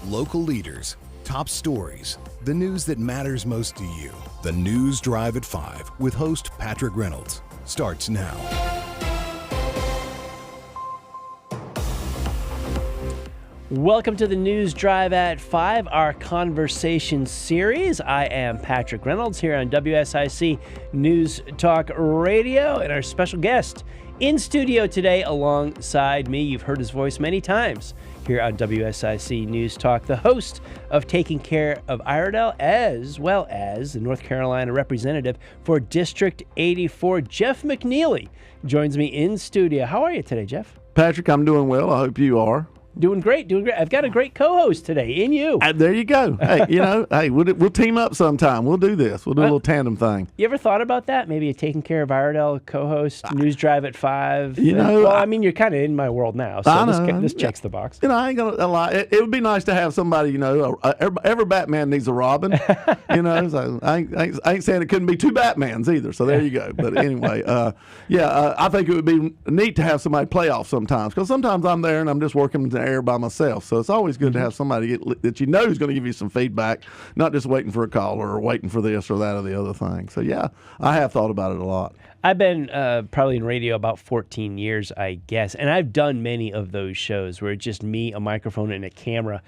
Local leaders, top stories, the news that matters most to you. The News Drive at 5 with host Patrick Reynolds starts now. Welcome to the News Drive at 5, our conversation series. I am Patrick Reynolds here on WSIC News Talk Radio, and our special guest in studio today alongside me. You've heard his voice many times here on WSIC News Talk, the host of Taking Care of Iredell, as well as the North Carolina representative for District 84, Jeff McNeely, joins me in studio. How are you today, Jeff? Patrick, I'm doing well. I hope you are. Doing great. I've got a great co-host today in you. There you go. Hey, we'll team up sometime. We'll do this. We'll do a little tandem thing. You ever thought about that? Maybe a Taking Care of Iredell co-host, News Drive at 5. Well, I mean, you're kind of in my world now, so this checks the box. I ain't gonna lie. It would be nice to have somebody. Every Batman needs a Robin. So I ain't saying it couldn't be two Batmans either. So there you go. But anyway, I think it would be neat to have somebody play off sometimes, because sometimes I'm there and I'm just working the air by myself. So it's always good to have somebody that you know is going to give you some feedback, not just waiting for a caller or waiting for this or that or the other thing. So yeah, I have thought about it a lot. I've been probably in radio about 14 years, I guess, and I've done many of those shows where it's just me, a microphone, and a camera.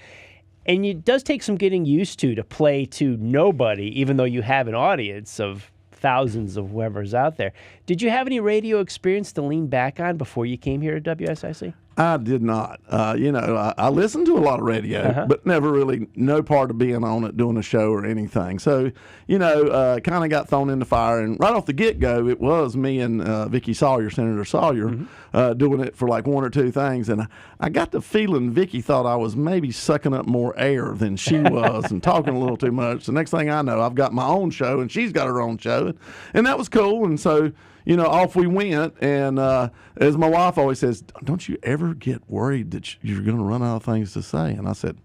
And it does take some getting used to play to nobody, even though you have an audience of thousands of whoever's out there. Did you have any radio experience to lean back on before you came here to WSIC? I did not. I listened to a lot of radio, but never really no part of being on it, doing a show or anything. So, kind of got thrown in the fire. And right off the get-go, it was me and Vicki Sawyer, Senator Sawyer, doing it for like one or two things. And I got the feeling Vicki thought I was maybe sucking up more air than she was and talking a little too much. The next thing I know, I've got my own show, and she's got her own show. And that was cool. And so, off we went, and as my wife always says, don't you ever get worried that you're going to run out of things to say? And I said,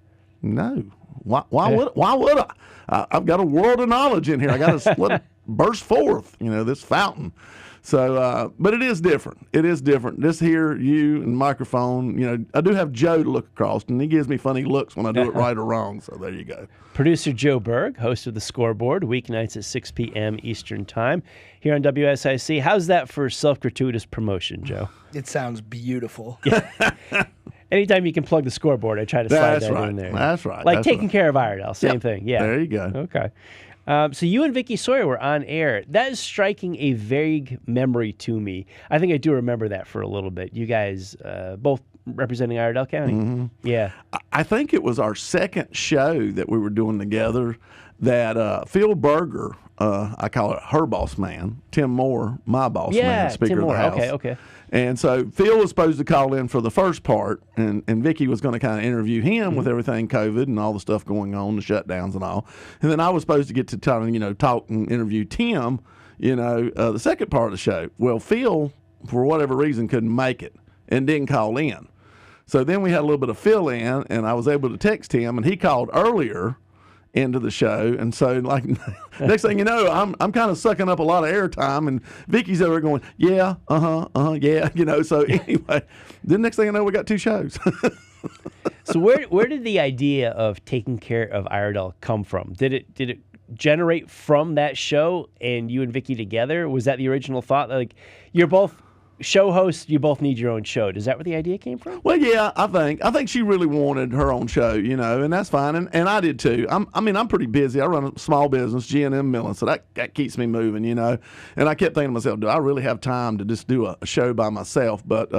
no. Why would I? I've got a world of knowledge in here. I got to let it burst forth, this fountain. So, but it is different. It is different. This here, you and microphone, I do have Joe to look across, and he gives me funny looks when I do it right or wrong. So there you go. Producer Joe Berg, host of The Scoreboard, weeknights at 6 p.m. Eastern Time here on WSIC. How's that for self-gratuitous promotion, Joe? It sounds beautiful. Anytime you can plug The Scoreboard, I try to slide that in there. That's right. Like Taking Care of Iredell, same thing. Yeah. There you go. Okay. So you and Vicki Sawyer were on air. That is striking a vague memory to me. I think I do remember that for a little bit. You guys both representing Iredell County. Mm-hmm. Yeah. I think it was our second show that we were doing together that Phil Berger, I call it her boss man, Tim Moore, my boss man, Speaker Tim Moore. of the House. Okay. And so Phil was supposed to call in for the first part, and Vicki was going to kind of interview him with everything COVID and all the stuff going on, the shutdowns and all. And then I was supposed to get to talk and interview Tim, the second part of the show. Well, Phil, for whatever reason, couldn't make it and didn't call in. So then we had a little bit of fill in, and I was able to text him, and he called earlier into the show. And so, like, next thing you know, I'm kind of sucking up a lot of airtime, and Vicki's over going, yeah. So anyway, then next thing I know, we got two shows. So where did the idea of Taking Care of Iredell come from? Did it generate from that show and you and Vicki together? Was that the original thought? Like, you're both show hosts, you both need your own show. Is that where the idea came from? Well, yeah, I think she really wanted her own show, and that's fine, and I did too. I'm pretty busy. I run a small business, G&M Milling, so that keeps me moving, And I kept thinking to myself, do I really have time to just do a show by myself? But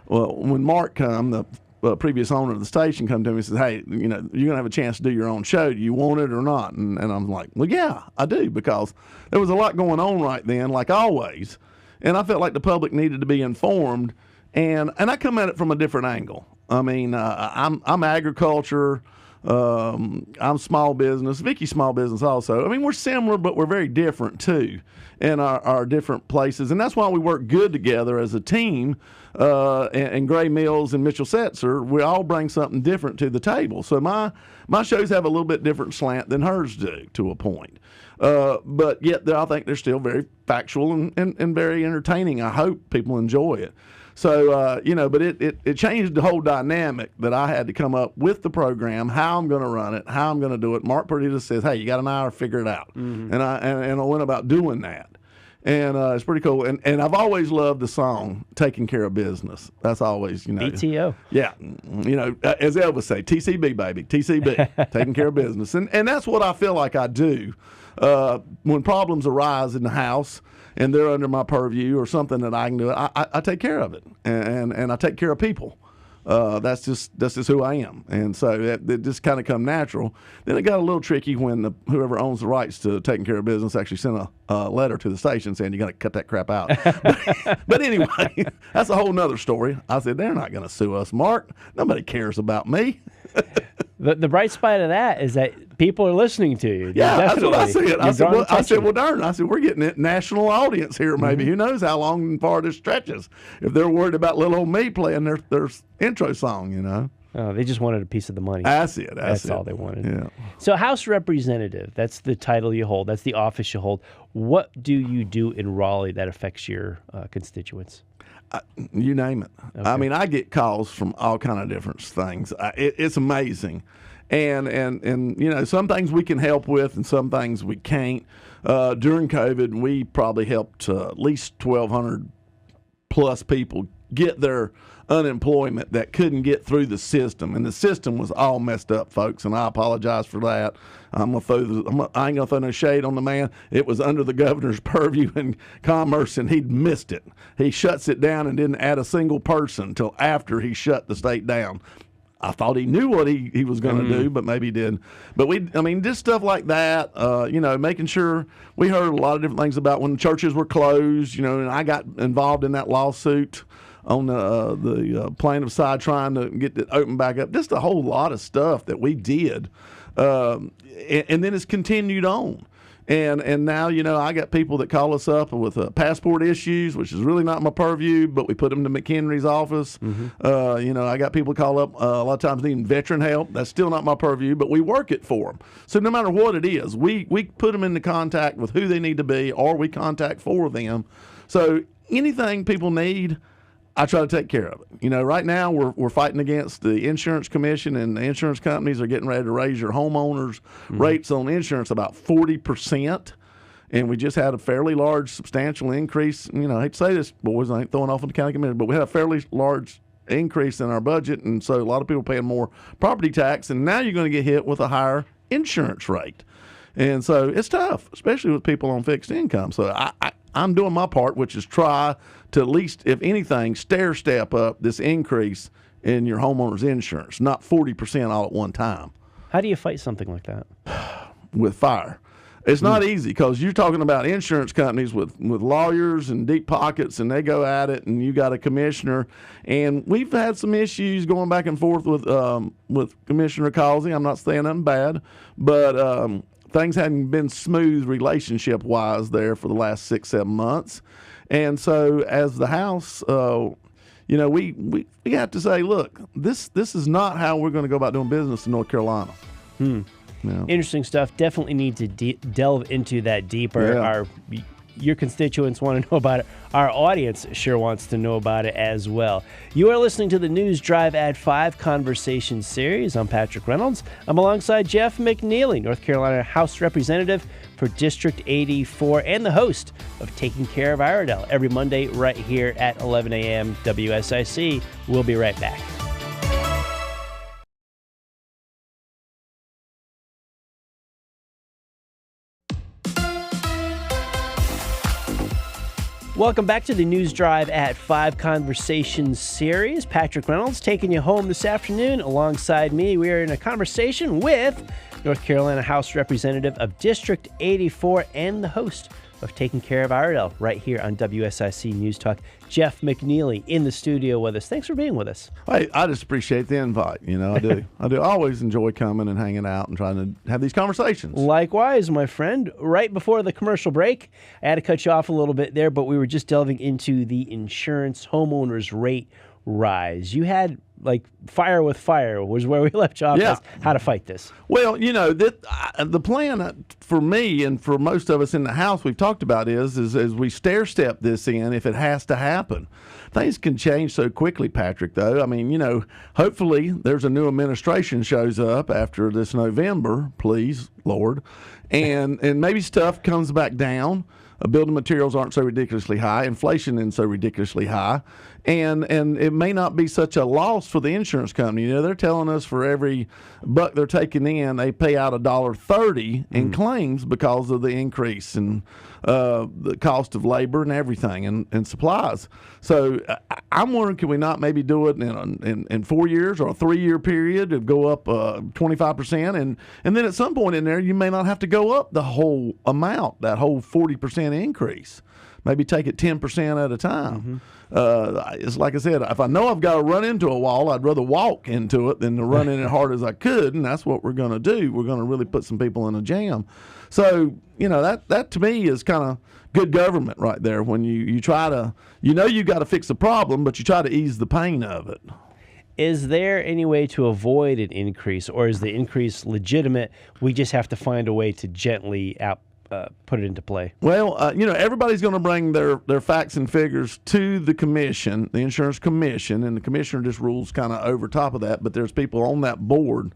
when Mark come, the previous owner of the station, come to me and says, hey, you're gonna have a chance to do your own show. Do you want it or not? And I'm like, well, yeah, I do, because there was a lot going on right then, like always. And I felt like the public needed to be informed, and I come at it from a different angle. I mean, I'm agriculture, I'm small business, Vicki's small business also. I mean, we're similar, but we're very different too in our different places, and that's why we work good together as a team. And Gray Mills and Mitchell Setzer, we all bring something different to the table. So my shows have a little bit different slant than hers do, to a point. But yet I think they're still very factual and very entertaining. I hope people enjoy it. So, but it changed the whole dynamic that I had to come up with the program, how I'm going to run it, how I'm going to do it. Mark Purdy just says, hey, you got an hour, figure it out. And I went about doing that. And it's pretty cool. And I've always loved the song, Taking Care of Business. That's always, BTO. Yeah. As Elvis say, TCB, baby, TCB, taking care of business. And that's what I feel like I do. When problems arise in the house and they're under my purview or something that I can do, I take care of it. And I take care of people. That's just who I am, and so it just kind of come natural. Then it got a little tricky when whoever owns the rights to taking care of business actually sent a letter to the station saying you got to cut that crap out. but anyway, that's a whole nother story. I said they're not going to sue us, Mark. Nobody cares about me. The bright side of that is that people are listening to you. Yeah, that's what I said. I said, well, darn. I said, we're getting a national audience here, maybe. Who knows how long and far this stretches? If they're worried about little old me playing their intro song, Oh, they just wanted a piece of the money. That's it. That's all they wanted. Yeah. So House Representative, that's the title you hold. That's the office you hold. What do you do in Raleigh that affects your constituents? You name it. Okay. I mean, I get calls from all kind of different things. It's amazing, and some things we can help with, and some things we can't. During COVID, we probably helped at least 1,200 plus people get their unemployment that couldn't get through the system, and the system was all messed up, folks. And I apologize for that. I ain't gonna throw no shade on the man. It was under the governor's purview in commerce, and he'd missed it. He shuts it down and didn't add a single person until after he shut the state down. I thought he knew what he was going to do, but maybe he didn't. But just stuff like that, making sure we heard a lot of different things about when churches were closed, and I got involved in that lawsuit on the plaintiff side trying to get it open back up. Just a whole lot of stuff that we did. And then it's continued on. And now, I got people that call us up with passport issues, which is really not my purview, but we put them to McHenry's office. I got people call up a lot of times needing veteran help. That's still not my purview, but we work it for them. So no matter what it is, we put them into contact with who they need to be, or we contact for them. So anything people need, I try to take care of it. Right now we're fighting against the insurance commission, and the insurance companies are getting ready to raise your homeowners' rates on insurance about 40%. And we just had a fairly large, substantial increase. I hate to say this, boys, I ain't throwing off on the county commission, but we had a fairly large increase in our budget, and so a lot of people paying more property tax, and now you're going to get hit with a higher insurance rate. And so it's tough, especially with people on fixed income. So I'm doing my part, which is try to at least, if anything, step up this increase in your homeowner's insurance, not 40% all at one time. How do you fight something like that? With fire. It's not easy, because you're talking about insurance companies with lawyers and deep pockets, and they go at it, and you got a commissioner. And we've had some issues going back and forth with Commissioner Causey. I'm not saying nothing bad, but things hadn't been smooth relationship-wise there for the last 6-7 months. And so as the House, we have to say, look, this is not how we're going to go about doing business in North Carolina. Yeah. Interesting stuff. Definitely need to delve into that deeper. Yeah. Your constituents want to know about it. Our audience sure wants to know about it as well. You are listening to the News Drive at 5 Conversation Series. I'm Patrick Reynolds. I'm alongside Jeff McNeely, North Carolina House Representative for District 84 and the host of Taking Care of Iredell every Monday right here at 11 a.m. WSIC. We'll be right back. Welcome back to the News Drive at 5 Conversations series. Patrick Reynolds taking you home this afternoon. Alongside me, we are in a conversation with North Carolina House Representative of District 84 and the host of Taking Care of Iredell right here on WSIC News Talk, Jeff McNeely in the studio with us. Thanks for being with us. Hey, I just appreciate the invite. I do. I do always enjoy coming and hanging out and trying to have these conversations. Likewise, my friend. Right before the commercial break, I had to cut you off a little bit there, but we were just delving into the insurance homeowners rate rise. You had like fire with fire was where we left you off. Yeah. Is how to fight this. Well, the plan for me and for most of us in the House we've talked about is as we stair-step this in, if it has to happen. Things can change so quickly, Patrick, though. I mean, hopefully there's a new administration shows up after this November, please, Lord, and maybe stuff comes back down. Building materials aren't so ridiculously high. Inflation isn't so ridiculously high. And it may not be such a loss for the insurance company. They're telling us for every buck they're taking in, they pay out $1.30 in claims because of the increase in the cost of labor and everything and supplies. So I'm wondering, can we not maybe do it in 4 years or a 3-year period to go up 25%? And then at some point in there, you may not have to go up the whole amount, that whole 40% increase. Maybe take it 10% at a time. It's like I said, if I know I've got to run into a wall, I'd rather walk into it than to run in as hard as I could, and that's what we're going to do. We're going to really put some people in a jam. So, that to me is kind of good government right there when you try to, you've got to fix the problem, but you try to ease the pain of it. Is there any way to avoid an increase, or is the increase legitimate? We just have to find a way to gently put it into play. Well, everybody's going to bring their facts and figures to the commission, the insurance commission, and the commissioner just rules kind of over top of that. But there's people on that board,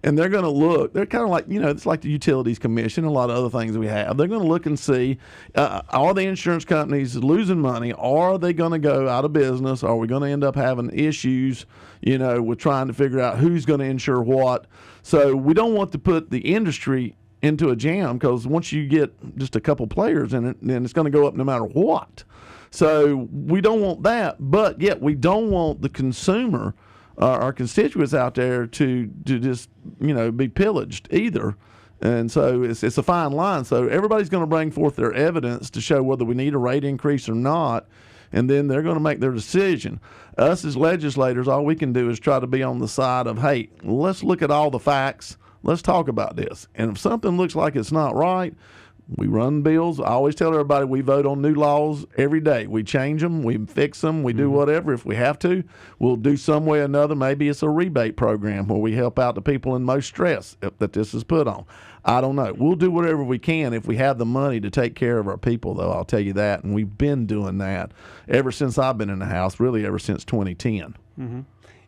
and they're going to look. They're kind of like, it's like the utilities commission, a lot of other things we have. They're going to look and see, are the insurance companies losing money? Are they going to go out of business? Are we going to end up having issues, with trying to figure out who's going to insure what? So we don't want to put the industry into a jam, because once you get just a couple players in it, then it's going to go up no matter what. So we don't want that, but yet we don't want the consumer, our constituents out there to just be pillaged either. And so it's a fine line. So everybody's going to bring forth their evidence to show whether we need a rate increase or not, and then they're going to make their decision. Us as legislators, all we can do is try to be on the side of, hey, let's look at all the facts. Let's talk about this. And if something looks like it's not right, we run bills. I always tell everybody we vote on new laws every day. We change them, we fix them, we do whatever. If we have to, we'll do some way or another. Maybe it's a rebate program where we help out the people in most stress that this is put on. I don't know. We'll do whatever we can if we have the money to take care of our people, though, I'll tell you that. And we've been doing that ever since I've been in the House, really ever since 2010.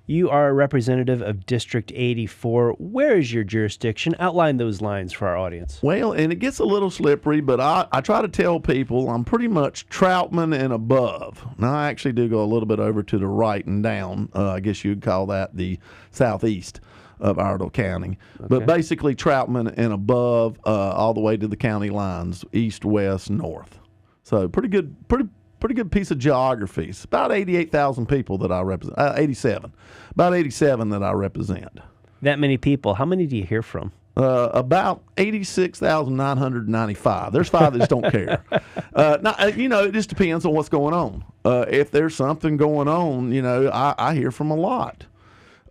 You are a representative of District 84. Where is your jurisdiction? Outline those lines for our audience. Well, and it gets a little slippery, but I try to tell people I'm pretty much Troutman and above. Now, I actually do go a little bit over to the right and down. I guess you'd call that the southeast of Iredell County. Okay. But basically Troutman and above, all the way to the county lines, east, west, north. So pretty good piece of geography. It's about 88,000 people that I represent. 87. About 87 that I represent. That many people. How many do you hear from? About 86,995. There's 5 that just don't care. Now, it just depends on what's going on. If there's something going on, I hear from a lot.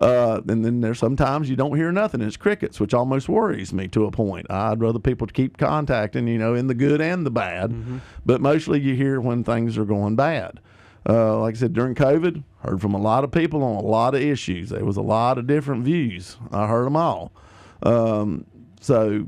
And then there's sometimes you don't hear nothing. It's crickets, which almost worries me to a point. I'd rather people keep contacting, in the good and the bad. But mostly you hear when things are going bad. Like I said, during COVID, heard from a lot of people on a lot of issues. There was a lot of different views. I heard them all. So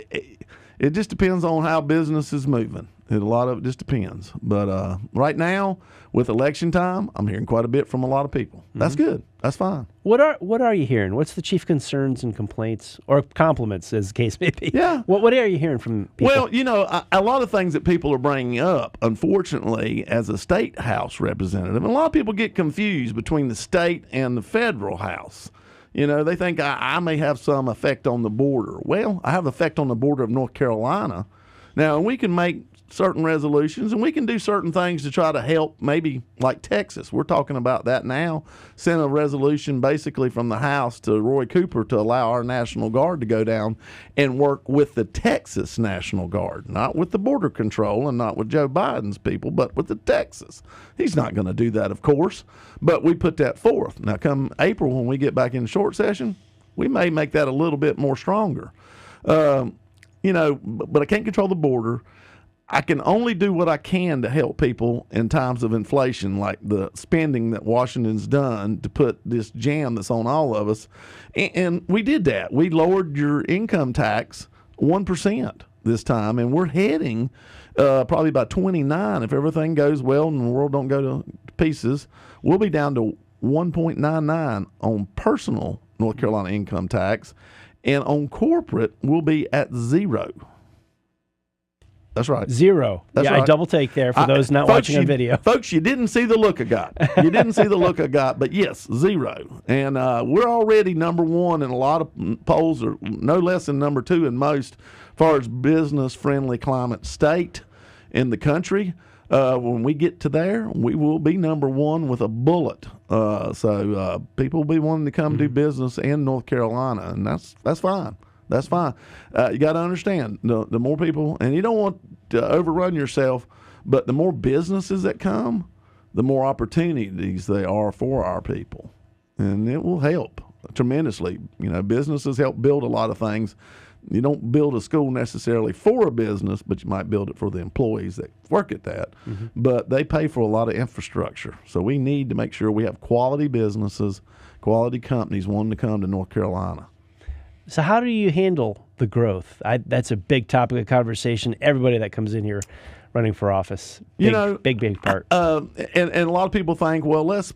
it just depends on how business is moving. It just depends. But right now, with election time, I'm hearing quite a bit from a lot of people. That's good. That's fine. What are you hearing? What's the chief concerns and complaints, or compliments, as the case may be? Yeah. What are you hearing from people? Well, a lot of things that people are bringing up, unfortunately, as a state House representative, and a lot of people get confused between the state and the federal House. They think I may have some effect on the border. Well, I have effect on the border of North Carolina. Now, we can make certain resolutions, and we can do certain things to try to help, maybe like Texas. We're talking about that now. Sent a resolution basically from the House to Roy Cooper to allow our National Guard to go down and work with the Texas National Guard, not with the Border Control and not with Joe Biden's people, but with the Texas. He's not going to do that, of course, but we put that forth. Now, come April, when we get back in short session, we may make that a little bit more stronger. But I can't control the border. I can only do what I can to help people in times of inflation, like the spending that Washington's done to put this jam that's on all of us. And we did that. We lowered your income tax 1% this time, and we're heading probably by 29, if everything goes well and the world don't go to pieces, we'll be down to 1.99 on personal North Carolina income tax, and on corporate, we'll be at 0. That's right. 0. That's yeah, right. I double take there for those not watching on video. Folks, you didn't see the look I got. You didn't see the look I got, but yes, 0. And we're already number 1 in a lot of polls, or no less than number 2 in most, as far as business-friendly climate state in the country. When we get to there, we will be number 1 with a bullet. So people will be wanting to come do business in North Carolina, and that's fine. That's fine. You got to understand, the more people, and you don't want to overrun yourself, but the more businesses that come, the more opportunities there are for our people. And it will help tremendously. You know, businesses help build a lot of things. You don't build a school necessarily for a business, but you might build it for the employees that work at that. But they pay for a lot of infrastructure. So we need to make sure we have quality businesses, quality companies wanting to come to North Carolina. So how do you handle the growth? That's a big topic of conversation. Everybody that comes in here running for office, big part. And a lot of people think, well, let's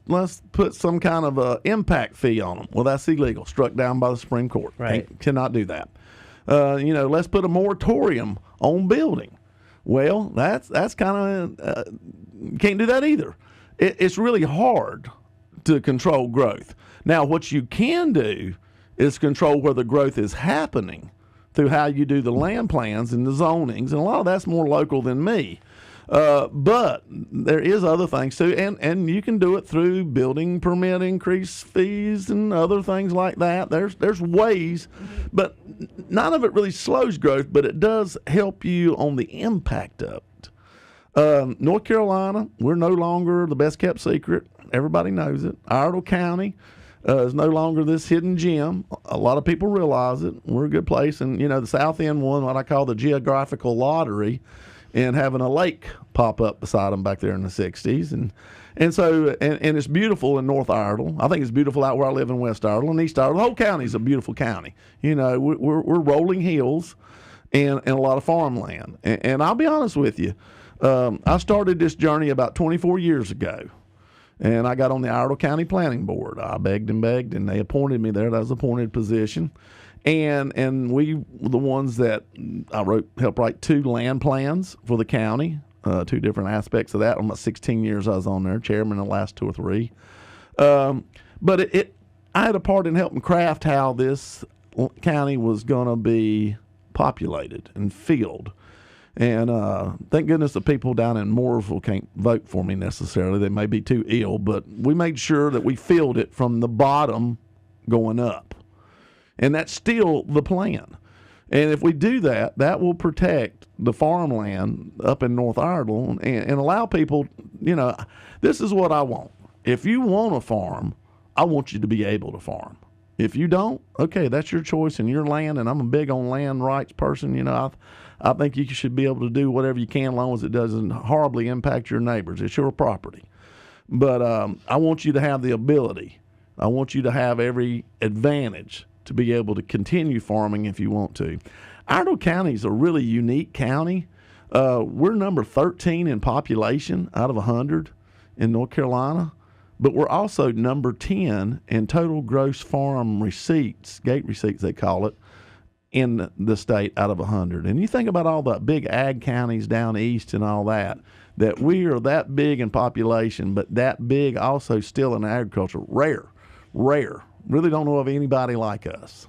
put some kind of a impact fee on them. Well, that's illegal, struck down by the Supreme Court. Right. Cannot do that. Let's put a moratorium on building. Well, that's kind of can't do that either. It's really hard to control growth. Now, what you can do is control where the growth is happening through how you do the land plans and the zonings, and a lot of that's more local than me. But there is other things too, and you can do it through building permit increase fees and other things like that. There's ways, but none of it really slows growth, but it does help you on the impact of it. North Carolina, we're no longer the best kept secret. Everybody knows it. Iredell County is no longer this hidden gem. A lot of people realize it. We're a good place. And, the South End won what I call the geographical lottery, and having a lake pop up beside them back there in the 60s. And so it's beautiful in North Iredell. I think it's beautiful out where I live in West Iredell and East Iredell. The whole county is a beautiful county. We're rolling hills and a lot of farmland. And I'll be honest with you, I started this journey about 24 years ago. And I got on the Iredell County Planning Board. I begged, and they appointed me there. That was an appointed position. And we were the ones that helped write 2 land plans for the county, 2 different aspects of that. On my 16 years I was on there, chairman the last 2 or 3. But I had a part in helping craft how this county was going to be populated and filled. And thank goodness the people down in Mooresville can't vote for me necessarily. They may be too ill, but we made sure that we filled it from the bottom going up. And that's still the plan. And if we do that, that will protect the farmland up in North Iredell and allow people, this is what I want. If you want to farm, I want you to be able to farm. If you don't, okay, that's your choice and your land, and I'm a big on land rights person. I think you should be able to do whatever you can as long as it doesn't horribly impact your neighbors. It's your property. But I want you to have the ability. I want you to have every advantage to be able to continue farming if you want to. Iredell County is a really unique county. We're number 13 in population out of 100 in North Carolina, but we're also number 10 in total gross farm receipts, gate receipts they call it, in the state out of 100. And you think about all the big ag counties down east and all that we are that big in population, but that big also still in agriculture. Rare. Really don't know of anybody like us.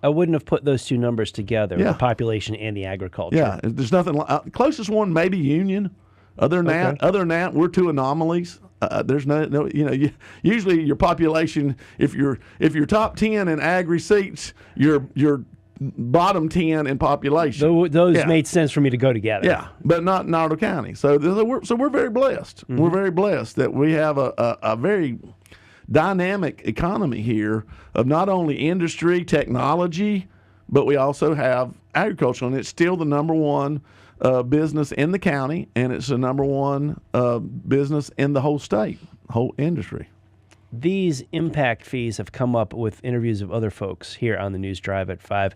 I wouldn't have put those 2 numbers together, Yeah. the population and the agriculture. Yeah, there's nothing like closest one maybe Union. Other than that, we're 2 anomalies. There's no usually your population, if you're top 10 in ag receipts, you're bottom 10 in population. Those made sense for me to go together. Yeah, but not in Iredell County. So we're very blessed. Mm-hmm. We're very blessed that we have a very dynamic economy here of not only industry, technology, but we also have agriculture, and it's still the number 1 business in the county, and it's the number one business in the whole state, whole industry. These impact fees have come up with interviews of other folks here on the News Drive at 5.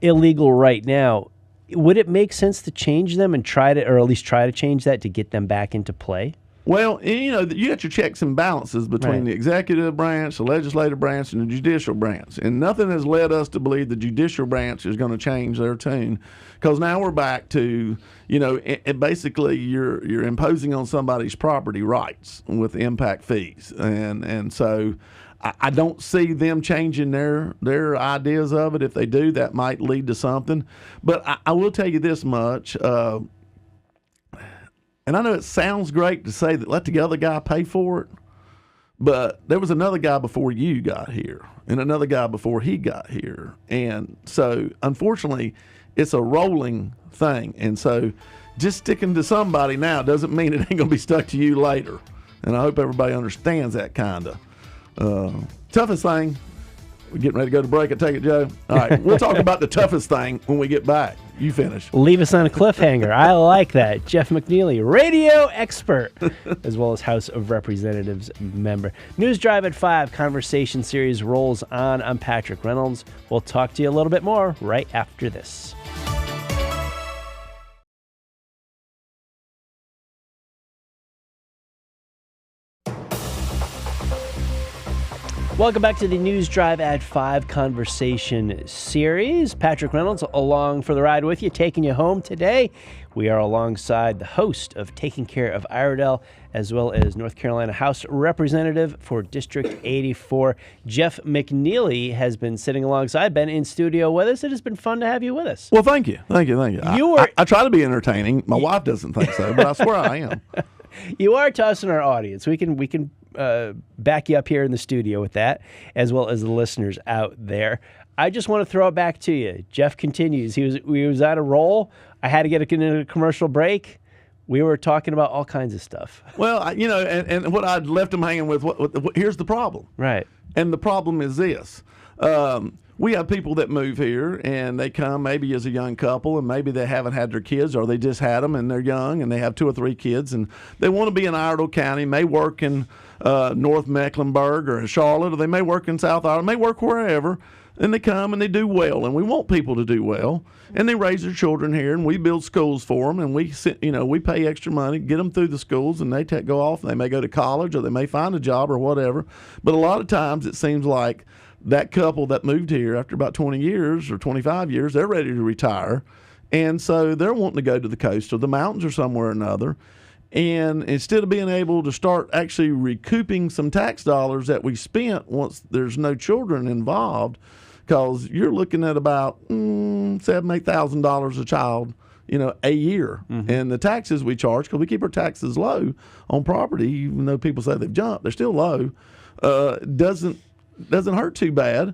Illegal right now. Would it make sense to change them and or at least try to change that to get them back into play? Well, you got your checks and balances between the executive branch, the legislative branch, and the judicial branch. And nothing has led us to believe the judicial branch is going to change their tune, because now we're back to, basically you're imposing on somebody's property rights with the impact fees. And so I don't see them changing their ideas of it. If they do, that might lead to something. But I will tell you this much. And I know it sounds great to say that let the other guy pay for it, but there was another guy before you got here and another guy before he got here. And so, unfortunately, it's a rolling thing. And so just sticking to somebody now doesn't mean it ain't going to be stuck to you later. And I hope everybody understands that kind of. Toughest thing, we're getting ready to go to break. I take it, Joe? All right, we'll talk about the toughest thing when we get back. You finish. Leave us on a cliffhanger. I like that. Jeff McNeely, radio expert, as well as House of Representatives member. News Drive at 5 conversation series rolls on. I'm Patrick Reynolds. We'll talk to you a little bit more right after this. Welcome back to the News Drive at 5 conversation series. Patrick Reynolds along for the ride with you, taking you home today. We are alongside the host of Taking Care of Iredell, as well as North Carolina House Representative for District 84. Jeff McNeely has been sitting alongside Ben in studio with us. It has been fun to have you with us. Well, thank you. I try to be entertaining. My wife doesn't think so, but I swear I am. You are to us in our audience. We can back you up here in the studio with that, as well as the listeners out there. I just want to throw it back to you. Jeff continues. He was on a roll. I had to get into a commercial break. We were talking about all kinds of stuff. Well, and what I'd left him hanging with, here's the problem. Right. And the problem is this. We have people that move here, and they come maybe as a young couple, and maybe they haven't had their kids, or they just had them, and they're young, and they have 2 or 3 kids, and they want to be in Iredell County, may work in North Mecklenburg or in Charlotte, or they may work in South Iredell, may work wherever, and they come and they do well, and we want people to do well, and they raise their children here, and we build schools for them, and we pay extra money, get them through the schools, and they go off, and they may go to college, or they may find a job or whatever. But a lot of times it seems like that couple that moved here after about 20 years or 25 years, they're ready to retire. And so they're wanting to go to the coast or the mountains or somewhere or another. And instead of being able to start actually recouping some tax dollars that we spent once there's no children involved, because you're looking at about $7,000, $8,000 a child, a year. Mm-hmm. And the taxes we charge, because we keep our taxes low on property, even though people say they've jumped, they're still low, doesn't hurt too bad,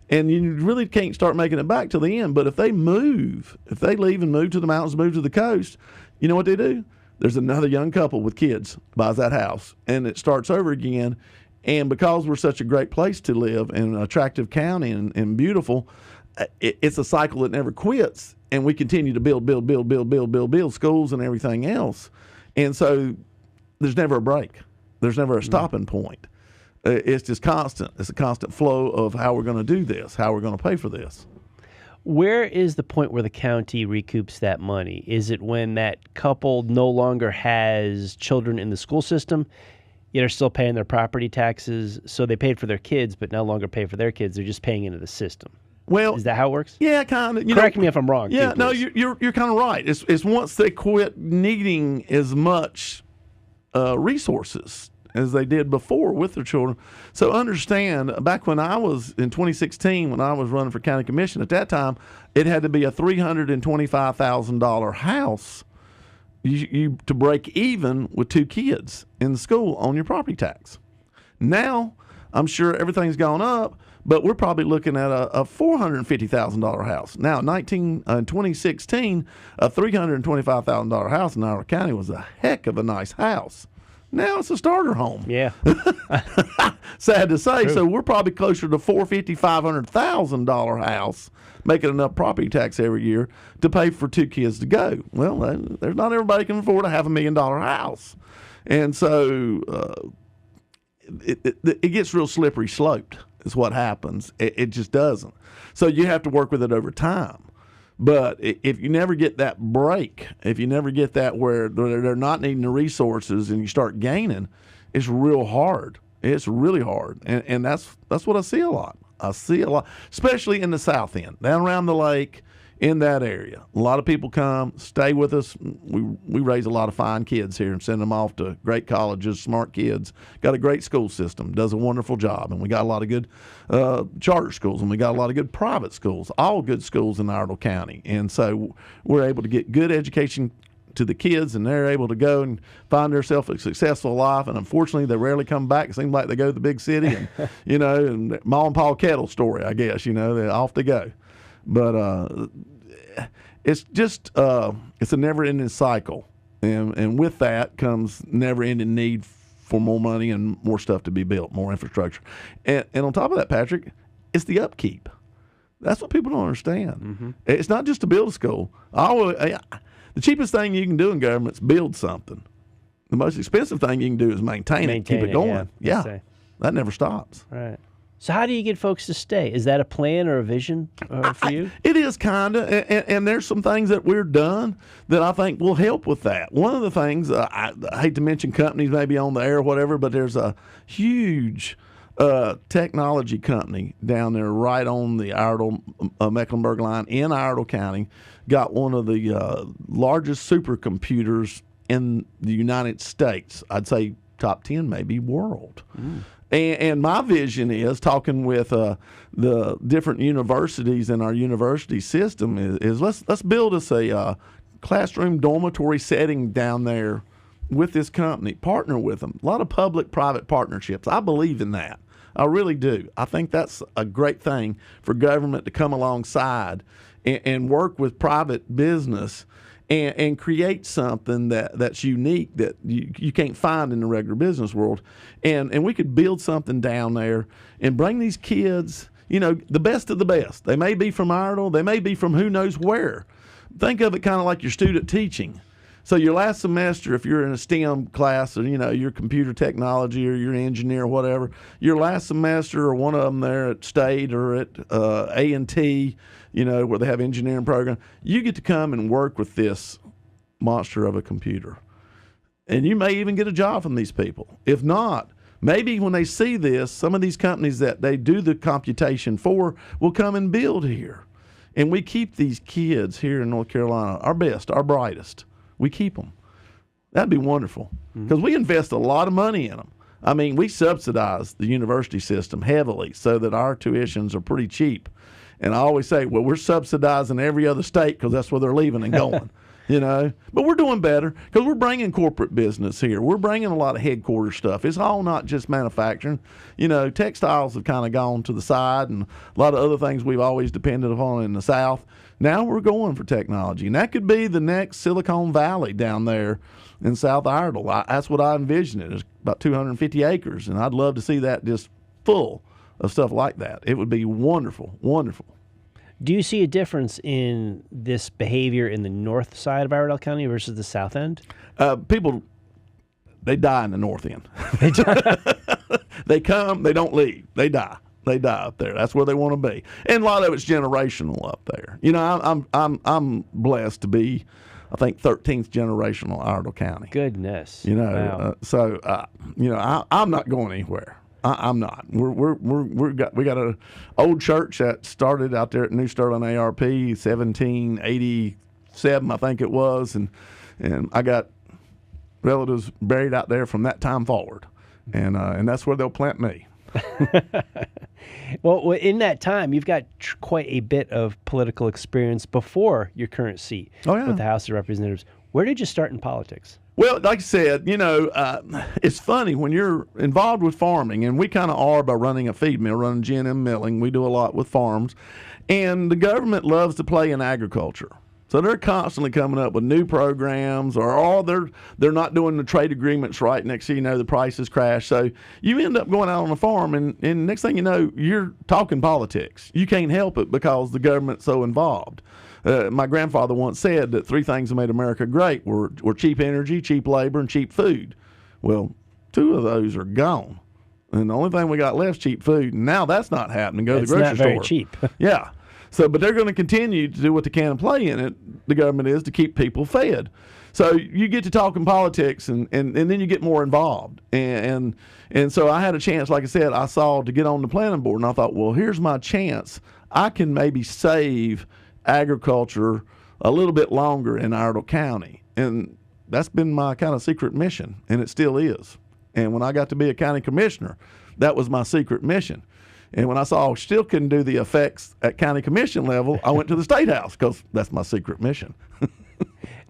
and you really can't start making it back till the end. But if they leave and move to the mountains, move to the coast, you know what they do? There's another young couple with kids buys that house, and it starts over again. And because we're such a great place to live and an attractive county and beautiful, it's a cycle that never quits, and we continue to build schools and everything else. And so there's never a break. There's never a stopping point. It's just constant. It's a constant flow of how we're going to do this, how we're going to pay for this. Where is the point where the county recoups that money? Is it when that couple no longer has children in the school system, yet are still paying their property taxes? So they paid for their kids, but no longer pay for their kids. They're just paying into the system. Well, is that how it works? Yeah, kind of. Correct me if I'm wrong. Yeah, too, no, you're kind of right. It's once they quit needing as much resources as they did before with their children. So understand, back when I was in 2016, when I was running for county commission, at that time, it had to be a $325,000 house you to break even with 2 kids in school on your property tax. Now, I'm sure everything's gone up, but we're probably looking at a $450,000 house. Now, in 2016, a $325,000 house in Iredell County was a heck of a nice house. Now it's a starter home. Yeah. Sad to say. So we're probably closer to $450,000, $500,000 house, making enough property tax every year to pay for 2 kids to go. Well, there's not everybody can afford a $500,000 house, and so it gets real slippery sloped. Is what happens. It just doesn't. So you have to work with it over time. But if you never get that break, if you never get that where they're not needing the resources and you start gaining, it's real hard. It's really hard. And that's what I see a lot. I see a lot, especially in the south end, down around the lake, in that area. A lot of people come, stay with us. We raise a lot of fine kids here and send them off to great colleges, smart kids. Got a great school system, does a wonderful job. And we got a lot of good charter schools, and we got a lot of good private schools, all good schools in Iredell County. And so we're able to get good education to the kids, and they're able to go and find themselves a successful life. And unfortunately, they rarely come back. It seems like they go to the big city and, and Ma and Pa Kettle story, I guess, they're off they go. But it's just it's a never-ending cycle, and with that comes never-ending need for more money and more stuff to be built, more infrastructure. And on top of that, Patrick, it's the upkeep. That's what people don't understand. Mm-hmm. It's not just to build a school. The cheapest thing you can do in government is build something. The most expensive thing you can do is maintain it, keep it going. Yeah, that never stops. Right. So how do you get folks to stay? Is that a plan or a vision for you? It is kind of, and there's some things that we're done that I think will help with that. One of the things, I hate to mention companies maybe on the air or whatever, but there's a huge technology company down there right on the Iredell-Mecklenburg line in Iredell County, got one of the largest supercomputers in the United States. I'd say top 10 maybe world. Mm. And my vision is, talking with the different universities in our university system, is let's build us a classroom dormitory setting down there with this company, partner with them. A lot of public-private partnerships. I believe in that. I really do. I think that's a great thing for government to come alongside and work with private business and create something that's unique that you can't find in the regular business world. And we could build something down there and bring these kids, the best of the best. They may be from Iredell. They may be from who knows where. Think of it kind of like your student teaching. So your last semester, if you're in a STEM class or, your computer technology or you're an engineer or whatever, your last semester or one of them there at State or at A&T, where they have engineering program, you get to come and work with this monster of a computer. And you may even get a job from these people. If not, maybe when they see this, some of these companies that they do the computation for will come and build here. And we keep these kids here in North Carolina, our best, our brightest. We keep them. That'd be wonderful, because we invest a lot of money in them. I mean, we subsidize the university system heavily so that our tuitions are pretty cheap. And I always say, well, we're subsidizing every other state because that's where they're leaving and going, But we're doing better because we're bringing corporate business here. We're bringing a lot of headquarters stuff. It's all not just manufacturing. Textiles have kind of gone to the side, and a lot of other things we've always depended upon in the South. Now we're going for technology, and that could be the next Silicon Valley down there in South Iredell. That's what I envision it. It's about 250 acres, and I'd love to see that just full of stuff like that. It would be wonderful, wonderful. Do you see a difference in this behavior in the north side of Iredell County versus the south end? People, they die in the north end. They come, they don't leave. They die. They die up there. That's where they want to be. And a lot of it's generational up there. I'm blessed to be, I think, 13th generational Iredell County. Goodness. Wow. I'm not going anywhere. I'm not. We got an old church that started out there at New Sterling ARP, 1787, I think it was, and I got relatives buried out there from that time forward, and that's where they'll plant me. Well, in that time, you've got quite a bit of political experience before your current seat with the House of Representatives. Where did you start in politics? Well, like I said, it's funny when you're involved with farming, and we kind of are by running a feed mill, running G&M milling. We do a lot with farms, and the government loves to play in agriculture. So they're constantly coming up with new programs, or they're not doing the trade agreements right. Next thing you know, the prices crash. So you end up going out on the farm, and next thing you know, you're talking politics. You can't help it because the government's so involved. My grandfather once said that 3 things that made America great were cheap energy, cheap labor, and cheap food. Well, 2 of those are gone. And the only thing we got left is cheap food. And now that's not happening. Go to the grocery store. It's not very cheap. Yeah. So, but they're going to continue to do what they can and play in it, the government is, to keep people fed. So you get to talking politics, and then you get more involved. And so I had a chance, like I said, I saw to get on the planning board, and I thought, well, here's my chance. I can maybe save agriculture a little bit longer in Iredell County. And that's been my kind of secret mission, and it still is. And when I got to be a county commissioner, that was my secret mission. And when I saw I still couldn't do the effects at county commission level, I went to the State House because that's my secret mission.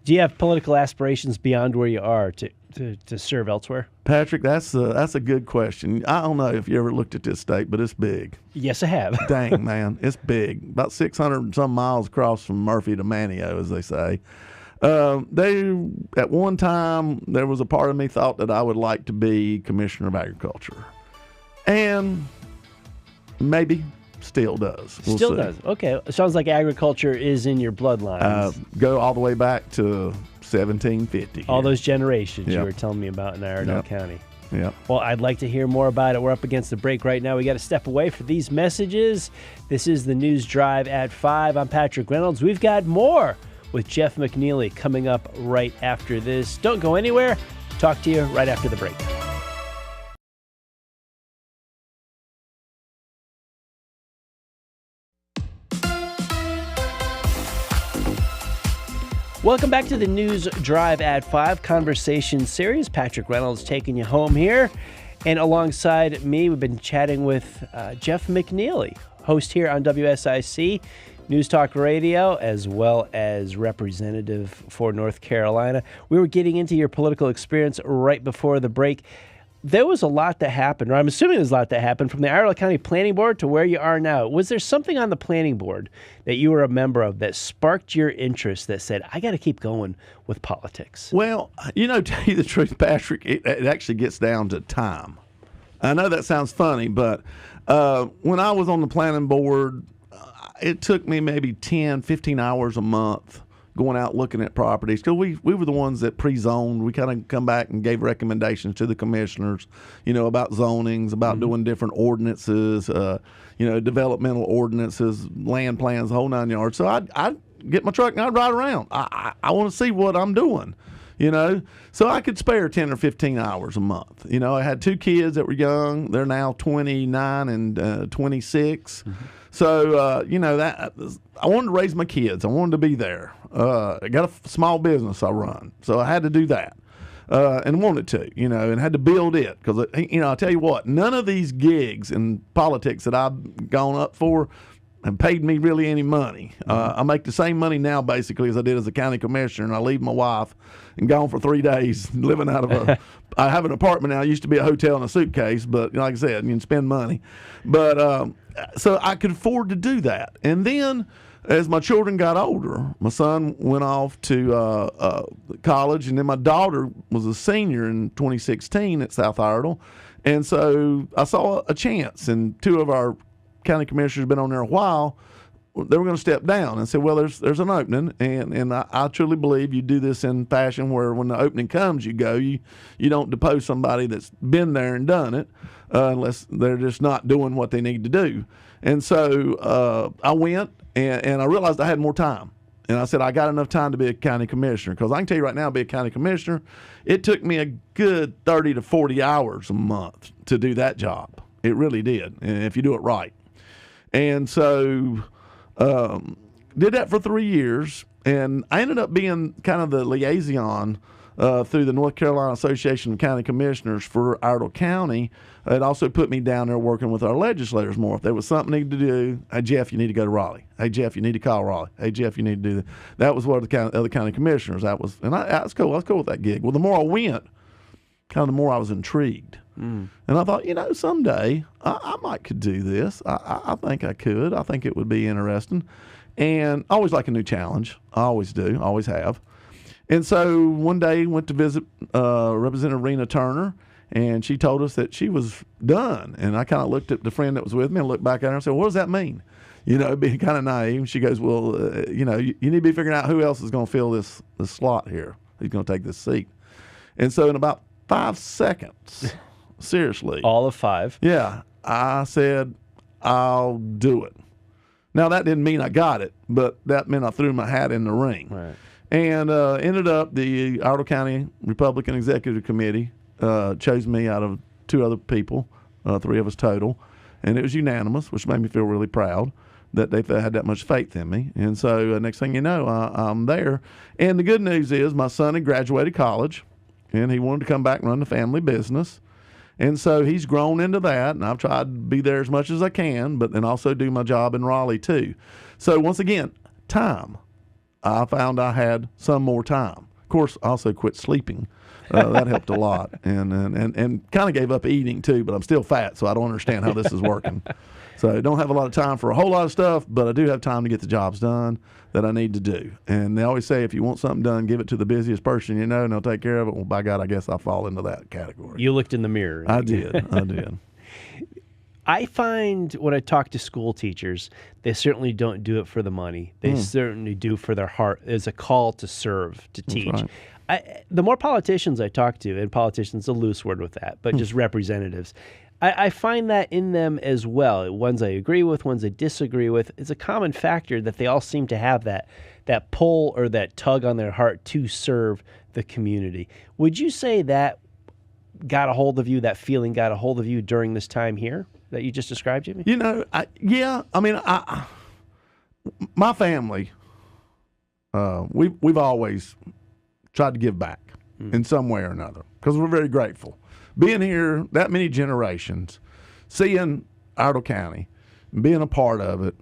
Do you have political aspirations beyond where you are to serve elsewhere? Patrick, that's a good question. I don't know if you ever looked at this state, but it's big. Yes, I have. Dang, man, it's big. About 600 and some miles across from Murphy to Manteo, as they say. At one time, there was a part of me thought that I would like to be Commissioner of Agriculture. And maybe still does. We'll Still see. does. Okay. It sounds like agriculture is in your bloodlines. Go all the way back to 1750. All those generations you Yep. were telling me about in Iredell Yep. County. Yeah. Well, I'd like to hear more about it. We're up against the break right now. We got to step away for these messages. This is the News Drive at 5. I'm Patrick Reynolds. We've got more with Jeff McNeely coming up right after this. Don't go anywhere. Talk to you right after the break. Welcome back to the News Drive at 5 conversation series. Patrick Reynolds taking you home here. And alongside me, we've been chatting with Jeff McNeely, host here on WSIC News Talk Radio, as well as representative for North Carolina. We were getting into your political experience right before the break. There was a lot that happened, or I'm assuming there's a lot that happened from the Iredell County Planning Board to where you are now. Was there something on the planning board that you were a member of that sparked your interest that said, I got to keep going with politics? Well, to tell you the truth, Patrick, it actually gets down to time. I know that sounds funny, but when I was on the planning board, it took me maybe 10, 15 hours a month going out looking at properties, because we were the ones that pre-zoned. We kind of come back and gave recommendations to the commissioners, about zonings, about doing different ordinances, developmental ordinances, land plans, the whole 9 yards. So I'd get my truck and I'd ride around. I want to see what I'm doing, So I could spare 10 or 15 hours a month. I had 2 kids that were young. They're now 29 and 26. Mm-hmm. So, that I wanted to raise my kids. I wanted to be there. I got a small business I run, so I had to do that, and wanted to, and had to build it because, I'll tell you what, none of these gigs in politics that I've gone up for have paid me really any money. I make the same money now, basically, as I did as a county commissioner, and I leave my wife and gone for 3 days living out of I have an apartment now. It used to be a hotel and a suitcase, but like I said, you can spend money. But so I could afford to do that. And then as my children got older, my son went off to college, and then my daughter was a senior in 2016 at South Iredell. And so I saw a chance, and 2 of our county commissioners have been on there a while. They were going to step down and said, well, there's an opening, and I truly believe you do this in fashion where when the opening comes, you go. You don't depose somebody that's been there and done it unless they're just not doing what they need to do. And so I went, and I realized I had more time. And I said, I got enough time to be a county commissioner, because I can tell you right now, be a county commissioner, it took me a good 30 to 40 hours a month to do that job. It really did, if you do it right. And so did that for 3 years, and I ended up being kind of the liaison through the North Carolina Association of County Commissioners for Iredell County. It also put me down there working with our legislators more. If there was something needed to do, hey, Jeff, you need to go to Raleigh. Hey, Jeff, you need to call Raleigh. Hey, Jeff, you need to do that. That was what the other county commissioners, that was, and I was cool. I was cool with that gig. Well, the more I went, kind of the more I was intrigued. And I thought, someday I might could do this. I think I could. I think it would be interesting. And I always like a new challenge. I always do, always have. And so one day went to visit Representative Rena Turner, and she told us that she was done. And I kind of looked at the friend that was with me and looked back at her and said, what does that mean? You know, being kind of naive. She goes, well, you know, you need to be figuring out who else is going to fill this slot here. Who's going to take this seat. And so in about 5 seconds, seriously. All of 5. Yeah, I said, I'll do it. Now, that didn't mean I got it, but that meant I threw my hat in the ring. Right. And ended up the Iredell County Republican Executive Committee chose me out of 2 other people, 3 of us total, and it was unanimous, which made me feel really proud that they had that much faith in me. And so next thing you know, I'm there. And the good news is my son had graduated college, and he wanted to come back and run the family business. And so he's grown into that, and I've tried to be there as much as I can, but then also do my job in Raleigh too. So once again, time. I found I had some more time. Of course, I also quit sleeping. That helped a lot, and kind of gave up eating too, but I'm still fat, so I don't understand how this is working. So I don't have a lot of time for a whole lot of stuff, but I do have time to get the jobs done that I need to do. And they always say if you want something done, give it to the busiest person you know, and they'll take care of it. Well, by God, I guess I fall into that category. You looked in the mirror. I did. I find when I talk to school teachers, they certainly don't do it for the money. They certainly do for their heart. There's a call to serve, to teach. Right. The more politicians I talk to, and politicians is a loose word with that, but just representatives, I find that in them as well. Ones I agree with, ones I disagree with. It's a common factor that they all seem to have that pull or that tug on their heart to serve the community. Would you say that got a hold of you, that feeling got a hold of you during this time here that you just described, Jimmy? You know, my family, we've always tried to give back in some way or another because we're very grateful. Being here that many generations, seeing Iredell County, being a part of it,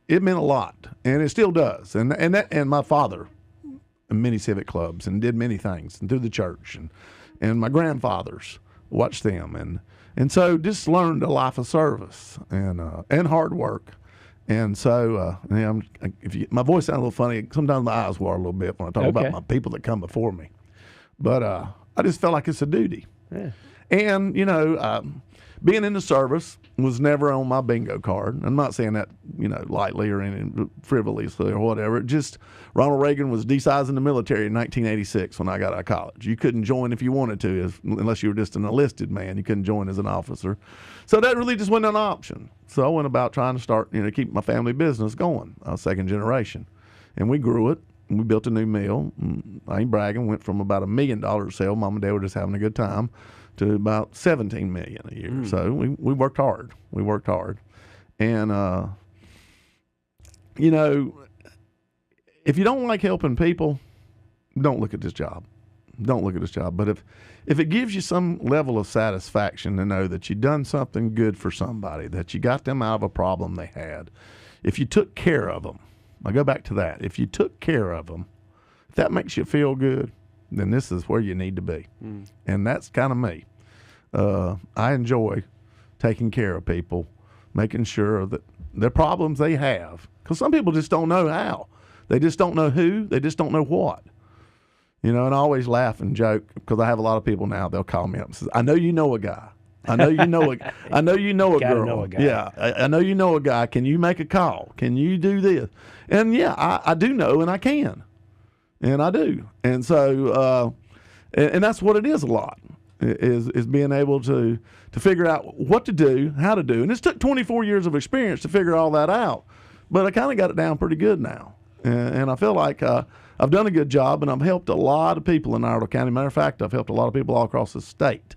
it meant a lot, and it still does. And my father in many civic clubs and did many things and through the church, and my grandfathers watched them, and so just learned a life of service and hard work. And so, my voice sounds a little funny. Sometimes my eyes water a little bit when I talk about my people that come before me. But I just felt like it's a duty. Yeah. And, being in the service was never on my bingo card. I'm not saying that, lightly or frivolously or whatever. Just Ronald Reagan was desizing the military in 1986 when I got out of college. You couldn't join if you wanted to, unless you were just an enlisted man. You couldn't join as an officer. So that really just wasn't an option. So I went about trying to start, keep my family business going. I was second generation. And we grew it. We built a new mill. I ain't bragging. Went from about $1 million sale, Mom and Dad were just having a good time, to about $17 million a year. So we worked hard. We worked hard. And, if you don't like helping people, don't look at this job. Don't look at this job. But if it gives you some level of satisfaction to know that you've done something good for somebody, that you got them out of a problem they had, if you took care of them, I go back to that. If you took care of them, if that makes you feel good, then this is where you need to be. And that's kind of me. I enjoy taking care of people, making sure that the problems they have, because some people just don't know how. They just don't know who. They just don't know what. And I always laugh and joke because I have a lot of people now, they'll call me up and say, I know you know a guy. I know you know I know you know a girl. Know a guy. Yeah, I know you know a guy. Can you make a call? Can you do this? And yeah, I do know, and I can, and I do. And so, and that's what it is a lot, is being able to figure out what to do, how to do. And it's took 24 years of experience to figure all that out, but I kind of got it down pretty good now. And I feel like I've done a good job, and I've helped a lot of people in Iredell County. Matter of fact, I've helped a lot of people all across the state.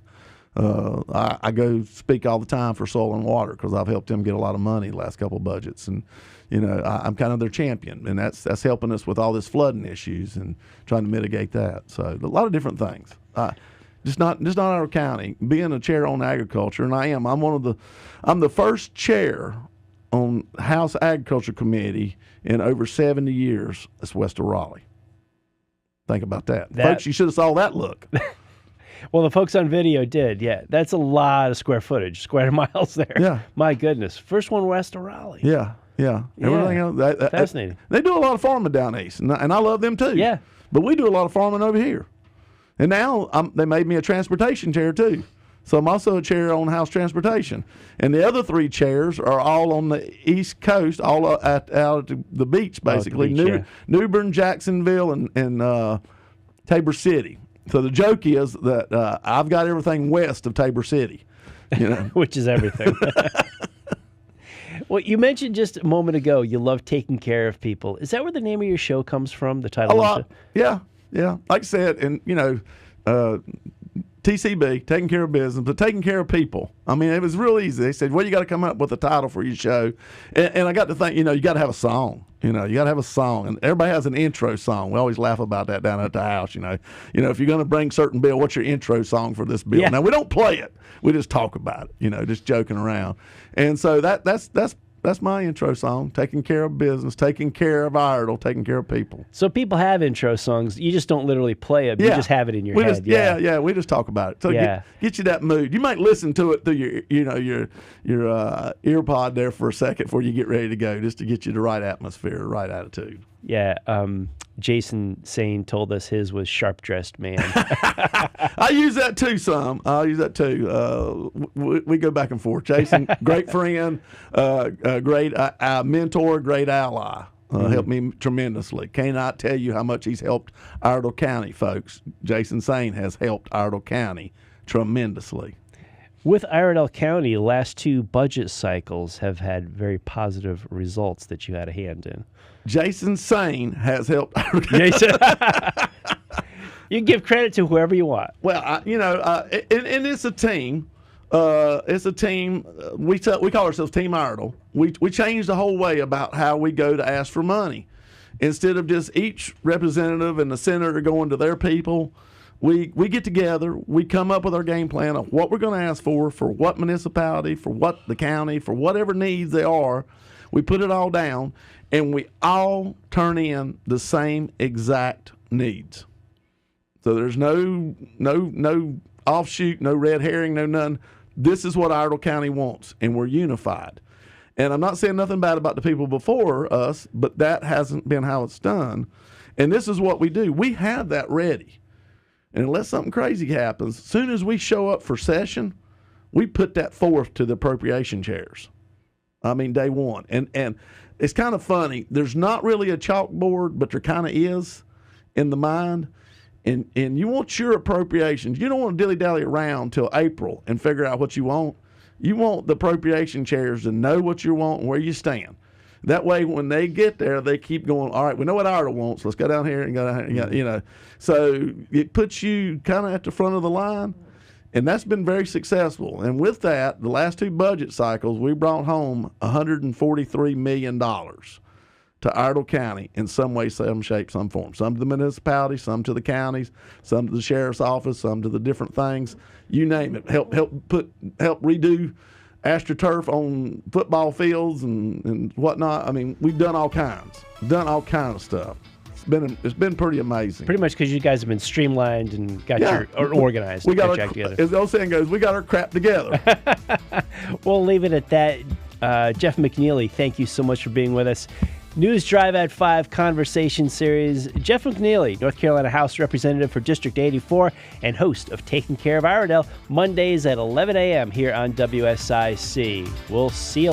I go speak all the time for Soil and Water because I've helped them get a lot of money the last couple of budgets, and I'm kind of their champion, and that's helping us with all this flooding issues and trying to mitigate that. So a lot of different things. Just not Iredell County. Being a chair on agriculture, and I'm the first chair on House Agriculture Committee in over 70 years. That's west of Raleigh. Think about that. Folks, you should have saw that look. Well, the folks on video did, yeah. That's a lot of square footage, square miles there. Yeah. My goodness. First one west of Raleigh. Yeah. Yeah. Yeah. Everything else. Fascinating. They do a lot of farming down east, and I love them too. Yeah. But we do a lot of farming over here. And now they made me a transportation chair too. So I'm also a chair on House Transportation. And the other 3 chairs are all on the East Coast, all out at the beach, basically. New Bern, Jacksonville, and Tabor City. So the joke is that I've got everything west of Tabor City. You know? Which is everything. Well, you mentioned just a moment ago you love taking care of people. Is that where the name of your show comes from, the title? A lot. Yeah. Like I said, and, TCB, taking care of business, but taking care of people. I mean, it was real easy. They said, well, you got to come up with a title for your show. And I got to think, you got to have a song. You got to have a song. And everybody has an intro song. We always laugh about that down at the house, if you're going to bring certain bill, what's your intro song for this bill? Yeah. Now, we don't play it. We just talk about it, just joking around. And so that's my intro song, taking care of business, taking care of Iredell, taking care of people. So people have intro songs. You just don't literally play it. You just have it in your head. We just talk about it. So get you that mood. You might listen to it through your ear pod there for a second before you get ready to go, just to get you the right atmosphere, the right attitude. Yeah. Jason Sane told us his was Sharp Dressed Man. I use that too some. I use that too. We go back and forth. Jason, great friend, great mentor, great ally. Helped me tremendously. Cannot tell you how much he's helped Iredell County, folks. Jason Sane has helped Iredell County tremendously. With Iredell County, the last 2 budget cycles have had very positive results that you had a hand in. Jason Sane has helped Iredell County. You give credit to whoever you want. Well, and it's a team. It's a team. We call ourselves Team Iredell. We changed the whole way about how we go to ask for money. Instead of just each representative and the senator going to their people, we get together. We come up with our game plan of what we're going to ask for what municipality, for what the county, for whatever needs they are. We put it all down, and we all turn in the same exact needs. So there's no offshoot, no red herring, no none. This is what Iredell County wants, and we're unified. And I'm not saying nothing bad about the people before us, but that hasn't been how it's done. And this is what we do. We have that ready. And unless something crazy happens, as soon as we show up for session, we put that forth to the appropriation chairs. I mean, day one. And it's kind of funny. There's not really a chalkboard, but there kind of is in the mind. And you want your appropriations. You don't want to dilly-dally around till April and figure out what you want. You want the appropriation chairs to know what you want and where you stand. That way, when they get there, they keep going, all right, we know what Iredell wants. Let's go down here and go down here. So it puts you kind of at the front of the line, and that's been very successful. And with that, the last 2 budget cycles, we brought home $143 million to Iredell County in some way, some shape, some form. Some to the municipalities, some to the counties, some to the sheriff's office, some to the different things. You name it. Help redo AstroTurf on football fields and whatnot. I mean, we've done all kinds. Of stuff. It's been pretty amazing. Pretty much because you guys have been streamlined and got organized. We got our, together. as the old saying goes, we got our crap together. We'll leave it at that. Jeff McNeely, thank you so much for being with us. News Drive at 5 Conversation Series. Jeff McNeely, North Carolina House Representative for District 84 and host of Taking Care of Iredell, Mondays at 11 a.m. here on WSIC. We'll see you later.